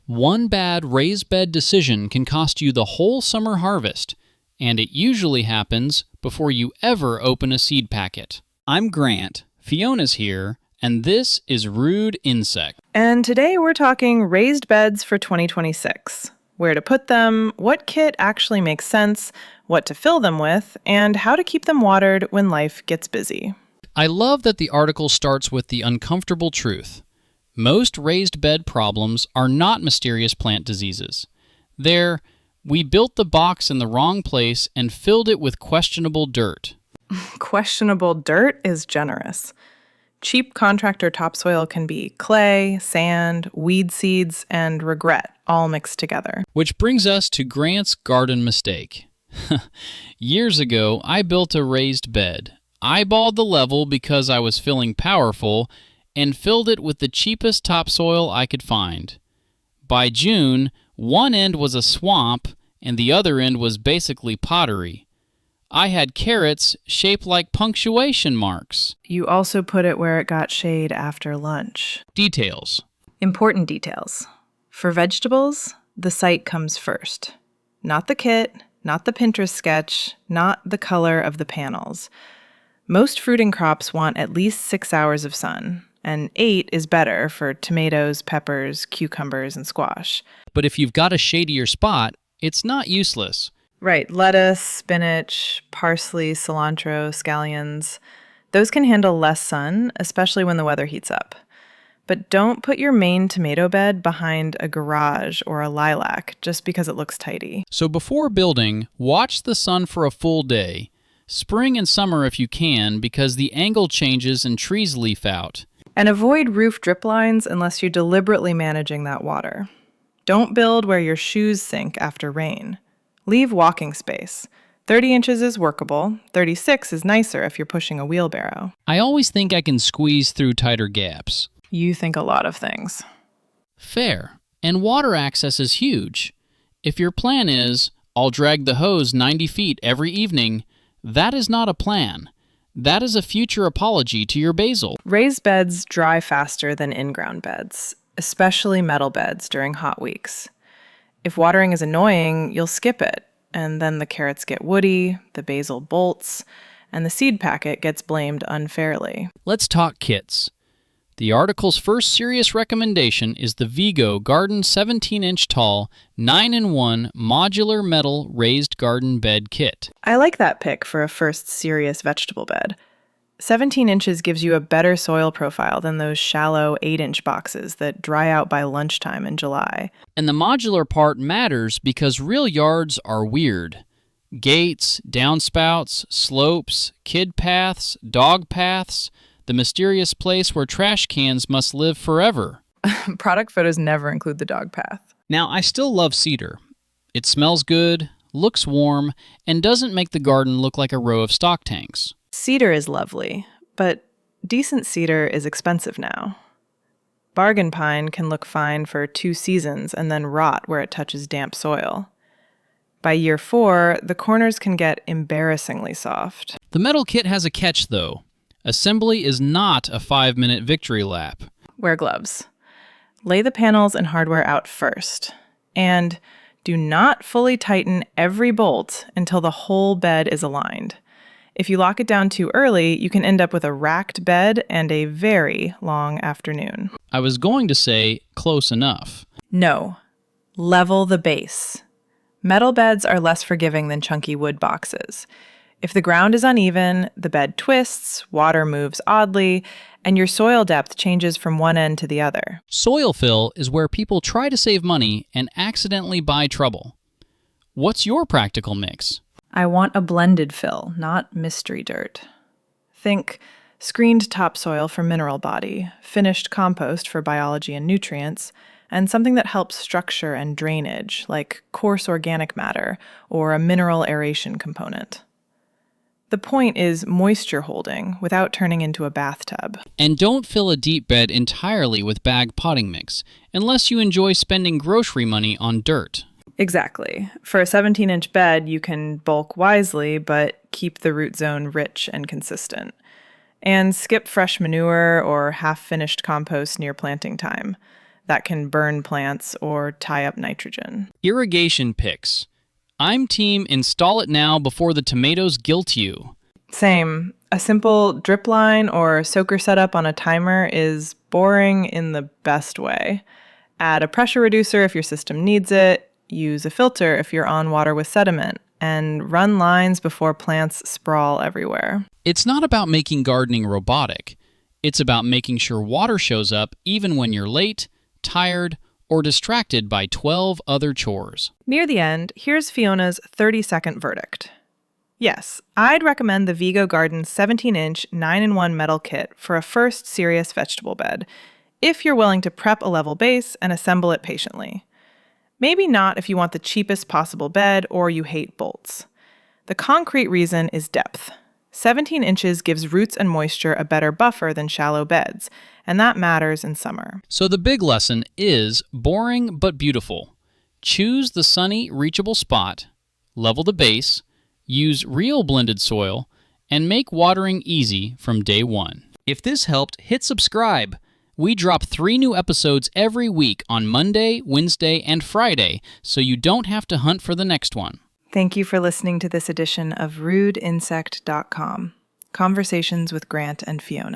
One bad raised bed decision can cost you the whole summer harvest, and it usually happens before you ever open a seed packet. I'm Grant, Fiona's here, and this is Rude Insect. And today we're talking raised beds for 2026. Where to put them, what kit actually makes sense, what to fill them with, and how to keep them watered when life gets busy. I love that the article starts with the uncomfortable truth. Most raised bed problems are not mysterious plant diseases. They're, we built the box in the wrong place and filled it with questionable dirt. Questionable dirt is generous. Cheap contractor topsoil can be clay, sand, weed seeds, and regret all mixed together. Which brings us to Grant's garden mistake. Years ago, I built a raised bed. Eyeballed the level because I was feeling powerful and filled it with the cheapest topsoil I could find. By June, one end was a swamp and the other end was basically pottery. I had carrots shaped like punctuation marks. You also put it where it got shade after lunch. Details. Important details. For vegetables, the site comes first. Not the kit, not the Pinterest sketch, not the color of the panels. Most fruiting crops want at least 6 hours of sun, and 8 is better for tomatoes, peppers, cucumbers, and squash. But if you've got a shadier spot, it's not useless. Right, lettuce, spinach, parsley, cilantro, scallions. Those can handle less sun, especially when the weather heats up. But don't put your main tomato bed behind a garage or a lilac just because it looks tidy. So before building, watch the sun for a full day. Spring and summer if you can, because the angle changes and trees leaf out. And avoid roof drip lines unless you're deliberately managing that water. Don't build where your shoes sink after rain. Leave walking space. 30 inches is workable. 36 is nicer if you're pushing a wheelbarrow. I always think I can squeeze through tighter gaps. You think a lot of things. Fair. And water access is huge. If your plan is, I'll drag the hose 90 feet every evening, that is not a plan. That is a future apology to your basil. Raised beds dry faster than in-ground beds, especially metal beds during hot weeks. If watering is annoying, you'll skip it, and then the carrots get woody, the basil bolts, and the seed packet gets blamed unfairly. Let's talk kits. The article's first serious recommendation is the Vigo Garden 17-inch tall, 9-in-1 modular metal raised garden bed kit. I like that pick for a first serious vegetable bed. 17 inches gives you a better soil profile than those shallow 8-inch boxes that dry out by lunchtime in July. And the modular part matters because real yards are weird. Gates, downspouts, slopes, kid paths, dog paths, the mysterious place where trash cans must live forever. Product photos never include the dog path. Now, I still love cedar. It smells good, looks warm, and doesn't make the garden look like a row of stock tanks. Cedar is lovely, but decent cedar is expensive now. Bargain pine can look fine for 2 seasons and then rot where it touches damp soil. By year 4, the corners can get embarrassingly soft. The metal kit has a catch, though. Assembly is not a 5-minute victory lap. Wear gloves. Lay the panels and hardware out first. And do not fully tighten every bolt until the whole bed is aligned. If you lock it down too early, you can end up with a racked bed and a very long afternoon. I was going to say close enough. No. Level the base. Metal beds are less forgiving than chunky wood boxes. If the ground is uneven, the bed twists, water moves oddly, and your soil depth changes from one end to the other. Soil fill is where people try to save money and accidentally buy trouble. What's your practical mix? I want a blended fill, not mystery dirt. Think screened topsoil for mineral body, finished compost for biology and nutrients, and something that helps structure and drainage, like coarse organic matter or a mineral aeration component. The point is moisture holding without turning into a bathtub. And don't fill a deep bed entirely with bag potting mix, unless you enjoy spending grocery money on dirt. Exactly. For a 17-inch bed, you can bulk wisely, but keep the root zone rich and consistent. And skip fresh manure or half-finished compost near planting time. that can burn plants or tie up nitrogen. Irrigation picks. I'm team install it now before the tomatoes guilt you. Same. A simple drip line or soaker setup on a timer is boring in the best way. Add a pressure reducer if your system needs it, use a filter if you're on water with sediment, and run lines before plants sprawl everywhere. It's not about making gardening robotic. It's about making sure water shows up even when you're late, tired, or distracted by 12 other chores. Near the end, here's Fiona's 30-second verdict. Yes, I'd recommend the Vigo Garden's 17-inch 9-in-1 metal kit for a first serious vegetable bed, if you're willing to prep a level base and assemble it patiently. Maybe not if you want the cheapest possible bed or you hate bolts. The concrete reason is depth. 17 inches gives roots and moisture a better buffer than shallow beds, and that matters in summer. So the big lesson is boring but beautiful. Choose the sunny, reachable spot, level the base, use real blended soil, and make watering easy from day one. If this helped, hit subscribe. We drop 3 new episodes every week on Monday, Wednesday, and Friday, so you don't have to hunt for the next one. Thank you for listening to this edition of RudeInsect.com, Conversations with Grant and Fiona.